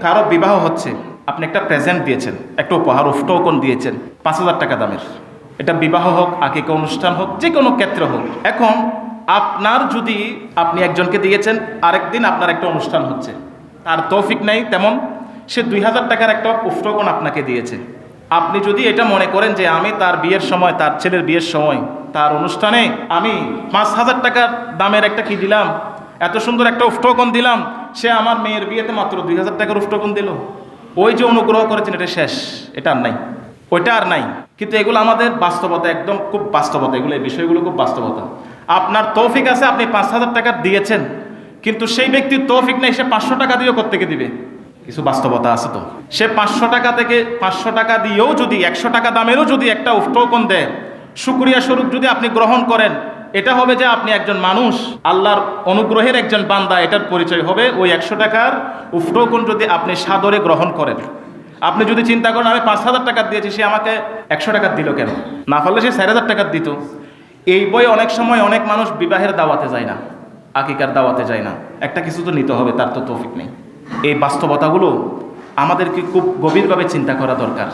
কারো বিবাহ হচ্ছে, আপনি একটা প্রেজেন্ট দিয়েছেন, একটা উপহার টোকন দিয়েছেন 5,000 টাকা দামের। এটা বিবাহ হোক, আকিকা অনুষ্ঠান হোক, যে কোনো ক্ষেত্রে হোক। এখন আপনার যদি আপনি একজনকে দিয়েছেন, আরেকদিন আপনার একটা অনুষ্ঠান হচ্ছে, তার তৌফিক নাই তেমন, সে 2,000 টাকার একটা টোকন আপনাকে দিয়েছে। আপনি যদি এটা মনে করেন যে আমি তার বিয়ের সময়, তার ছেলের বিয়ের সময়, তার অনুষ্ঠানে আমি 5,000 টাকার দামের একটা কি দিলাম, এত সুন্দর একটা টোকন দিলাম, সে আমার মেয়ের বিয়েতে মাত্র 2,000 টাকার টোকন দিল, ওই যে অনুগ্রহ করেছেন এটা শেষ, এটা আর নাই, ওইটা আর নাই। কিন্তু এগুলো আমাদের বাস্তবতা, একদম খুব বাস্তবতা, এগুলো এই বিষয়গুলো খুব বাস্তবতা। আপনার তৌফিক আছে, আপনি 5,000 টাকা দিয়েছেন, কিন্তু সেই ব্যক্তির তৌফিক নেই, সে 500 টাকা দিয়েও কোত্থেকে দিবে? কিছু বাস্তবতা আছে তো। সে 500 টাকা থেকে 500 টাকা দিয়েও যদি 100 টাকা দামেরও যদি একটা টোকন দেয়, শুকরিয়া স্বরূপ যদি আপনি গ্রহণ করেন, এটা হবে যে আপনি একজন মানুষ, আল্লাহর অনুগ্রহের একজন বান্দা, এটার পরিচয় হবে। ওই 100 টাকার টোকন যদি আপনি সাদরে গ্রহণ করেন, আপনি যদি চিন্তা করেন আমি 5,000 টাকা দিয়েছি, সে আমাকে 100 টাকা দিল কেন, না পারলে সে 4,000 টাকা দিত। এই বই অনেক সময় অনেক মানুষ বিবাহের দাওয়াতে যায় না, আকিকার দাওয়াতে যায় না, একটা কিছু তো নিতে হবে, তার তো তৌফিক নেই। এই বাস্তবতাগুলো আমাদেরকে খুব গভীরভাবে চিন্তা করা দরকার।